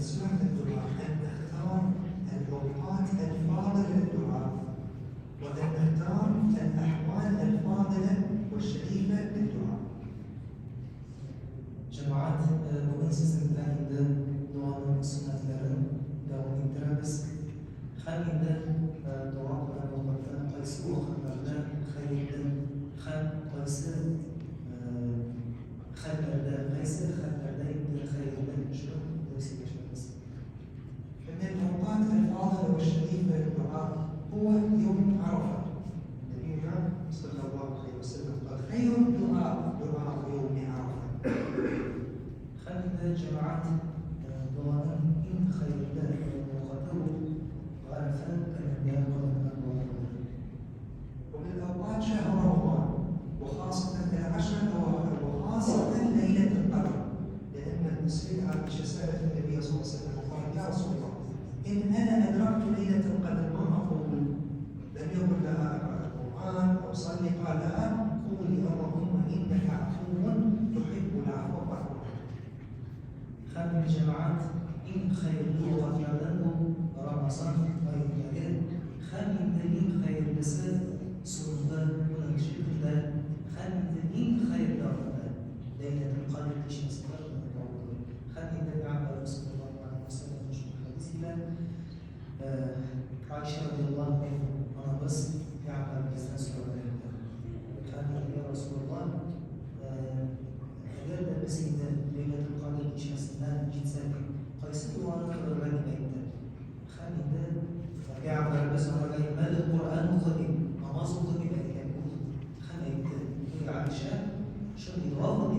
سنة الدعاء أن نختار الأوقات الفاضلة للدعاء، وأن نختار الأحوال الفاضلة والشريفة للدعاء. جماعات bugün sizinle duanın sünnetlerini devam ettiririz. Hem de dua kılan vakitte qaysi vakitlarda hayırlı, hem qaysi hayırlarda hayırlı şunu dersileşmemiz. من الأوقات الفاضلة والشريفة للدعاء هو يوم عرفة. نبينا صلى الله عليه وسلم قال خير الدعاء دعاء يوم عرفة. خلينا جماعات دعاء إن خيرنا وقدره وعرفا كان ومن الأوقات شهر رمضان وخاصة العشر الأواخر وخاصة ليلة القدر، لأن السيدة عائشة سألت النبي صلى الله عليه وسلم وقالت يا رسول الله إن أنا أدركت ليلة القدر ما أقول؟ لم يقل لها اقرأ القرآن أو صلي، قال لها قولي اللهم إنك عفو تحب العفو فاعف عني. خلينا جماعات إن خيرنا وقدره رمضان ويوم خلينا خير بس سنة ولا شيء خلينا خير دارنا ليلة القدر تشمس خلينا نعمل رسول الله عليه وسلم مش حديثنا عائشة رضي الله عنها أنا بس يعمل بزنس ولا خلينا يا رسول الله قال بس إذا ليلة القدر تشمس جيت ساكن قيسوا وأنا قررت بيتا خلينا يعمل بس ولا يمال القرآن القديم نماذج قديمة خلينا عائشة شو يضاف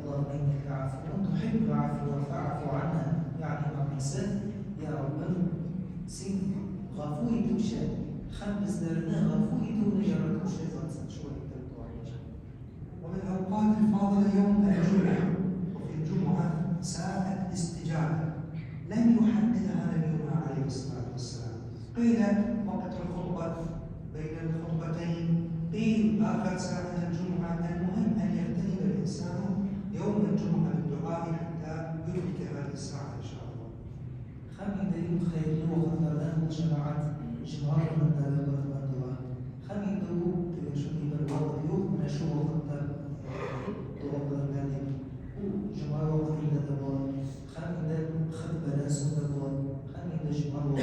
اللهم إنك عفو تحب العفو فاعف عنا، يعني مع الإنسان يا رب سين غفوي دوشة خمس درنا غفوي دون يرد وشيء زنسان شوية ومن الأوقات الفاضلة يوم الجمعة، وفي الجمعة ساعة استجابة لم يحددها نبينا عليه الصلاة والسلام. قيل وقت الخطبة بين الخطبتين، قيل آخر ساعة الجمعة. المهم أن يغتنم الإنسان يوم الجمعة بالدعاء حتى يدرك هذه الساعة إن شاء الله. خلينا يوم خير وخيرنا جماعات جماعة من الدعاء خلينا تلاشوني بالوقت يوم نشوف وقت دعاء ذلك جماعة وقت الدعاء خلينا خطبة سنة دعاء خلينا جماعة وقت.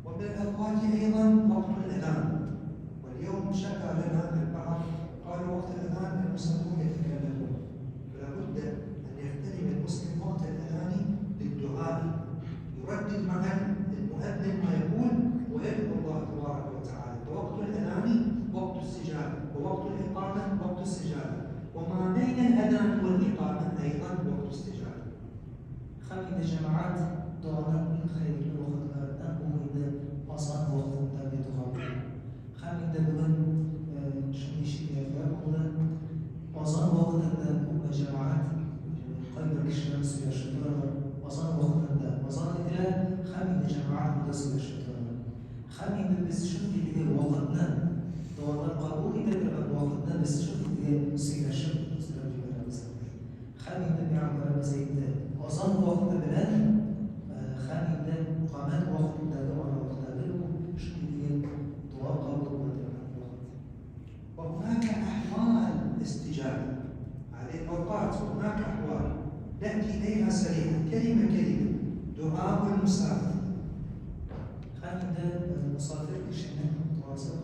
ومن الأوقات أيضا وقت الأذان، واليوم شكى لنا البعض قالوا وقت الأذان المسلمون يتكلمون، فلا بد أن يغتنم المسلم وقت الأذان للدعاء، يردد معا المؤذن ما يقول ويدعو الله تبارك وتعالى. فوقت الأذان وقت استجابة، ووقت الإقامة وقت استجابة، وما بين الأذان والإقامة أيضا وقت استجابة. خلينا جماعات دعاء من خير وخيرنا ومن أصلا وقت تابع دعاء خلينا بقول شو شيء يفعله أصلا وقت تابع جماعات قلب الشمس يشتغل أصلا وقت تابع أصلا إلى خلينا جماعات مدرسة يشتغل خلينا بس شوف اللي وقتنا دعاء قبول إذا وقتنا بس شوف اللي سير الشمس خلينا نعمل زي أصلا وقت بلاد خلينا قامات وقت دعاء وقت وهناك أحوال استجابة هذه الأوقات، وهناك أحوال نأتي إليها سريعا كلمة كلمة. دعاء المسافر، خلينا المسافر كشنا تواصل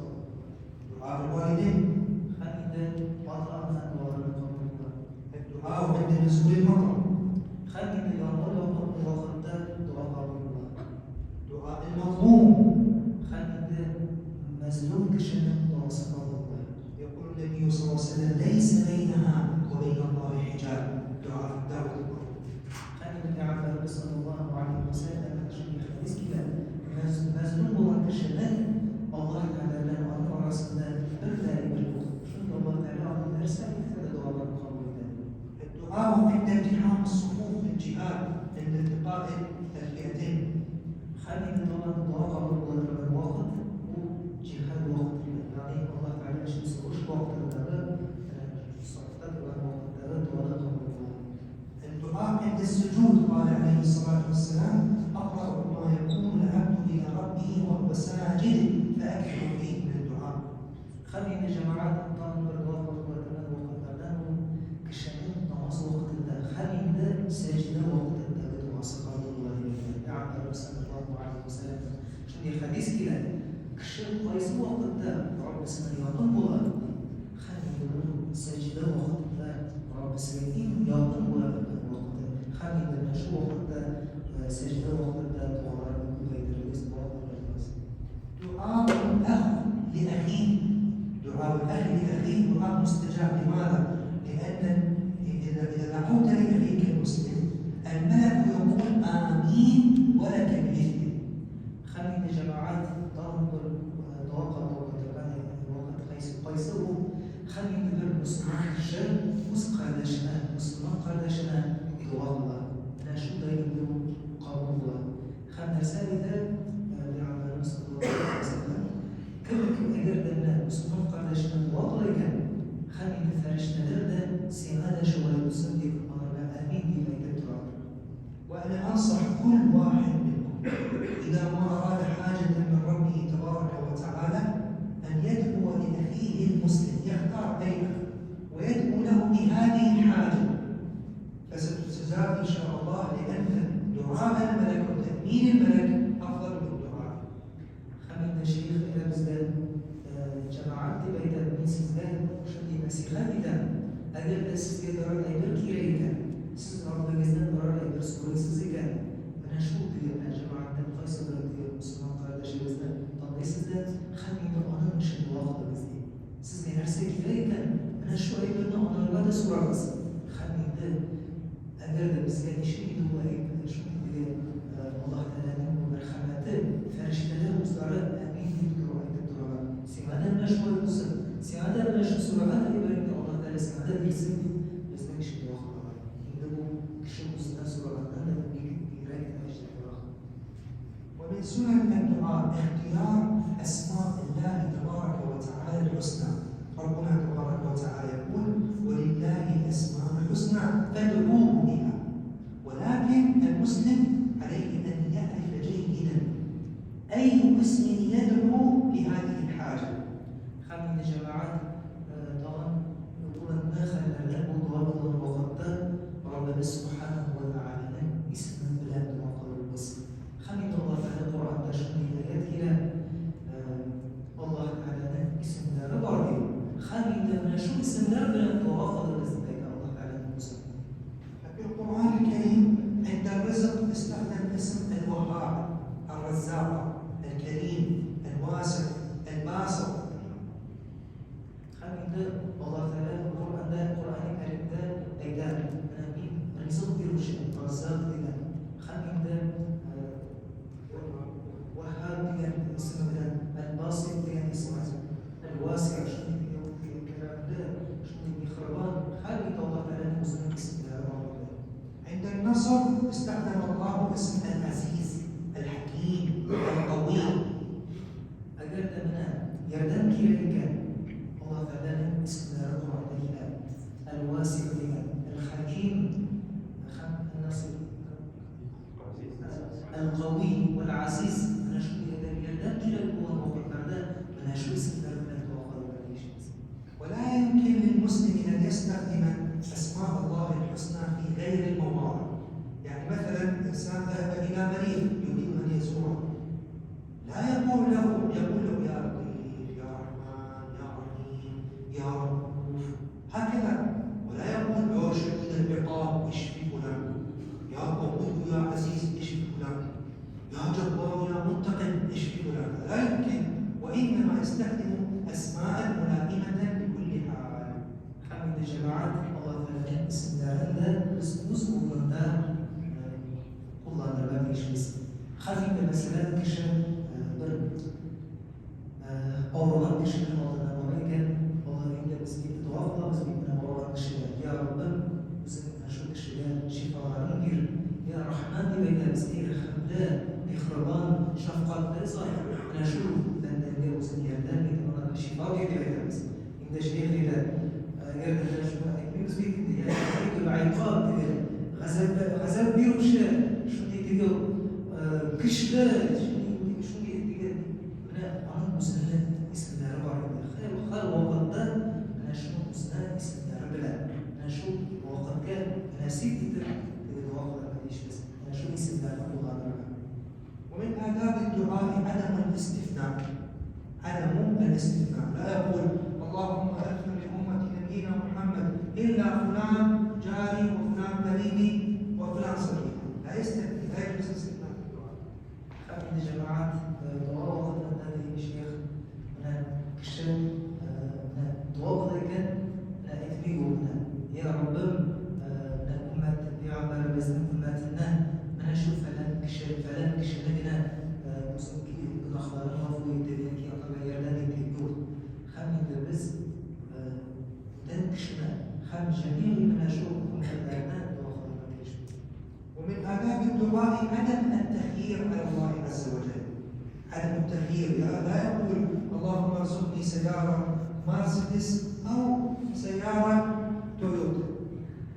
دعاء الوالدين، خلينا وضع الدعاء الدعاء عند نزول المطر، خلينا يقول وقت دعاء دعاء المظلوم، خلينا مظلوم كشنا تواصل. يقول النبي صلى الله عليه وسلم ليس بينها وبين الله حجاب، دعاء دعوة المظلوم. خلينا نعرف صلى الله عليه وسلم شيء حديث كذا مظلوم هو كشنا الله تعالى لنا ورسلنا بالله بالله شنو الله تعالى أرسل كذا دعاء الدعاء عند التحام الصفوف في الجهاد، عند التقاء الفئتين. خلينا دعاء الوقت وجهاد وقت يعني الله تعالى مش مسويش وقت الدعاء صفتك وقت الدعاء ولا الدعاء عند السجود قال عليه الصلاة والسلام: أقرب ما يكون العبد إلى ربه وهو ساجد فأكثر فيه من الدعاء. خلينا جماعات نطلب الوقت وقتنا كشمال نواص وقتنا خلينا ساجدة وقتنا بدو صلى الله عليه وسلم شنو حديث كلا كشم قيس وقتنا رب سمي يقوم بها خلينا ساجدة وقتنا رب سمي يقوم بها وقتنا خلينا نشوف وقتنا ساجدة وقتنا دعاء بيت الاسبوع دعاء الأخ لأخيه، دعاء الأخ لأخيه دعاء مستجاب. لماذا؟ لأن إذا دعوت لأخيك المسلم الملك يقول آمين ولك بمثله. خلينا جماعات تنظر توقع وقت قيسه خلينا ندير مسلمان الشر مسقادشنا مسلمان قادشنا يتوضا انا شو داير نديرو قبول خلينا رسالة لعمل صلى الله عليه وسلم كم أجر مسلمان قادشنا وضع كان خلينا فرشنا دردا سيمانا شوال مصدق أنا آمين بما يتبعون. وأنا أنصح كل واحد منكم إذا ما أراد حاجة من ربه تبارك وتعالى أن يدعو لأخيه المسلم، يختار أي أخ ويدعو له بهذه الحاجة فستجاب إن شاء الله، لأن دعاء الملك وتأمين الملك أفضل من دعاء. خلينا شيخ إلى بزدان جماعات بيتا من سيزدان شدي مسيخات إذا أجل سيزدان درجة يبركي ريكا سيزدان رب بزدان درجة يبرسكوي سيزدان أنا شو بي أنا جماعات قيس درجة مسلمان قادة شي بزدان طب سيزدان خلينا أنا مش الوقت بزدان سيزدان نفسي ريكا أنا شو أيضا أنا بعد سورة بس خلينا أجل بزدان شيء هو شو بي الله تعالى وبرخامات فرشتنا مصدرات أمين سيمانا نشوى المسلم سيمانا نشوى سورة يبين الله تعالى سيمانا يرسل بس مش بيوخر إنه كشف مسلم سورة أنا بيراك نجد ومن سنن الدعاء اختيار أسماء الله تبارك وتعالى الحسنى. ربنا تبارك وتعالى يقول: ولله الأسماء الحسنى فادعوه بها. ولكن المسلم عليه أن يعرف جيدا أي اسم يدعو لهذه الحاجة. خلينا جماعات طبعا يقول داخل الأب وضوابط وقدر ربنا سبحانه وتعالى اسم البلاد وقدر الوصف. خلينا الله تعالى القرآن تشمل آيات إلى الله تعالى اسم الله ربنا خلينا نشوف اسم الله بلاد وقدر الوصف الله تعالى المسلم. في القرآن الكريم عند الرزق استخدم اسم الوهاب، الرزاق، الكريم، الواسع، الباسط. خلينا الله تعالى القرآن الكريم ده أيضا من الرزق بيروش الرزاق ده خلينا وهاب ده اسم ده الباسط ده اسم الواسع شنو الكلام ده شنو الخربان خلينا الله تعالى مسلم اسم الله. عند النصر استخدم الله اسم العزيز، الحكيم، القوي. أجل منا يردن كيريكا الله تعالى اسم القرآن الواسع الحكيم النصر القوي والعزيز. أنا شو يردن كيريكا وقدرنا أنا شو اسم ولا يمكن للمسلم أن يستخدم أسماء الله الحسنى في غير المواضع. يعني مثلا إنسان ذهب إلى مريض يريد أن يزوره، لا يقول له يا لطيف، يا رحمن، يا رحيم، يا رؤوف هكذا، ولا يقول يا شديد العقاب اشفي فلان، يا قوي يا عزيز اشفي فلان، يا جبار يا منتقم اشفي فلان. لا يمكن، وإنما يستخدم أسماء ملائمة لكل حال. حمد جماعات الله تعالى اسم الله نسبه من دار الله نبات يشبس خلينا مثلا كشف برد أوراق كشف الله نبات الله إنك بسبيت توافق بسبيت من أوراق كشف يا رب بسبيت نشوف كشف شفاء غير يا رحمن بيت بسبيت خمدان إخربان شفقة لا صحيح نشوف لأن الجو سنيا دامي كمان شفاء غير بس إن شيء غير غير النشوة يمكن بسبيت يعني عقاب غزل kişiler şimdi şunu yettiği onun üzerine isimleri var. Her vakitte şunun üzerine isimleri bile. Şu vakitte nasiptir dualar değişmez. Şu isimlerden kullanırlar. ومن آداب الدعاء عدم الاستثناء. عدم الاستثناء، لا يقول اللهم اغفر لأمة نبينا محمد إلا فلان جاري وفلان قريبي وفلان صديقي. لا يستثني، لا يجوز الاستثناء في الدعاء. عند جماعات دعاء وقت هذه الشيخ من كشف دعاء ذلك لا يتبعوا يا رب من أمة بيعبر بزن أمتنا من أشوف فلان كشف لنا مسكين أخبارنا في الدنيا كي أطلع يردان يتبعوا خم يدرس دنكشنا خم جميع من أشوف أمتنا ومن آداب الدعاء عدم التخيير على الله عز وجل. عدم التخيير، لا يقول اللهم ارزقني سيارة مرسيدس أو سيارة تويوتا.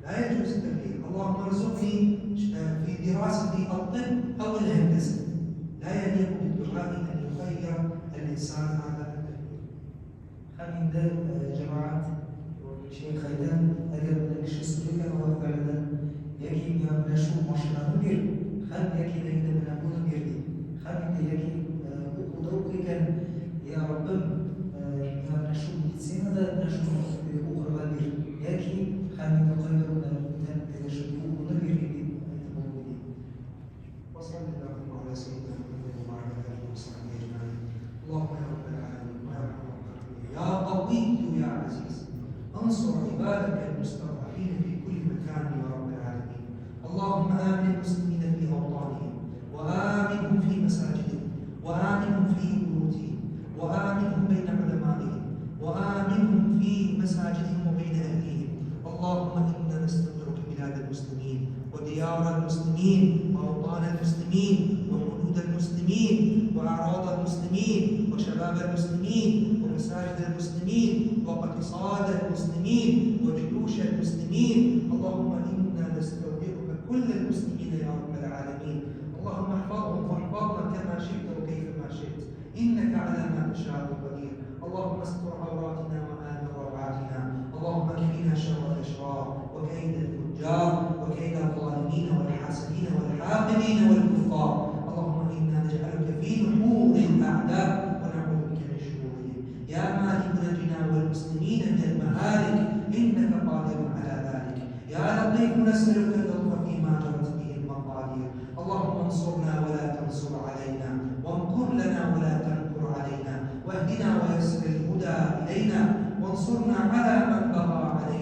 لا يجوز التخيير. اللهم ارزقني في دراستي الطب أو الهندسة. لا يليق بالدعاء أن يخير الإنسان هذا التخيير. عند جماعات شيخ خيدان أجل نكش سلوكا وفعلا يكي نشو مشروع بير خد يكي لين من أبونا بيردي خد يكي وقدروك كان يا رب نشو سنة نشو أخرى بير يكي خد نقيرنا من تنشو أبونا بيردي وصلى الله على سيدنا محمد وعلى آله وصحبه أجمعين. اللهم يا رب العالمين ويا أرحم الراحمين يا قوي يا عزيز انصر عبادك المستضعفين في كل مكان يا رب العالمين. اللهم آمن المسلمين في أوطانهم وآمنهم في مساجدهم وآمنهم في بيوتهم وآمنهم بين علمائهم وآمنهم في مساجدهم وبين أهليهم. اللهم إنا نستغفرك بلاد المسلمين وديار المسلمين وأوطان المسلمين وحدود المسلمين وأعراض المسلمين وشباب المسلمين ومساجد المسلمين واقتصاد المسلمين وجيوش المسلمين. اللهم إنا نستودعك كل المسلمين يا رب العالمين. اللهم احفظهم واحفظنا كما شئت وكيف ما شئت، إنك على ما تشاء قدير. اللهم استر عوراتنا وآمن روعاتنا. اللهم اكفنا شر الأشرار وكيد الفجار وكيد الظالمين والحاسدين والحاقدين والكفار. اللهم إنا نجعلك في نحور الأعداء ونعوذ بك من شرورهم. يا مالك نجنا والمسلمين من المهالك إنك قادر على ذلك. يا لطيف نسألك اللطف فيما جرت به المقادير. اللهم انصرنا ولا تنصر علينا، وامكر لنا ولا تمكر علينا، واهدنا ويسر الهدى إلينا، وانصرنا على من بغى علينا.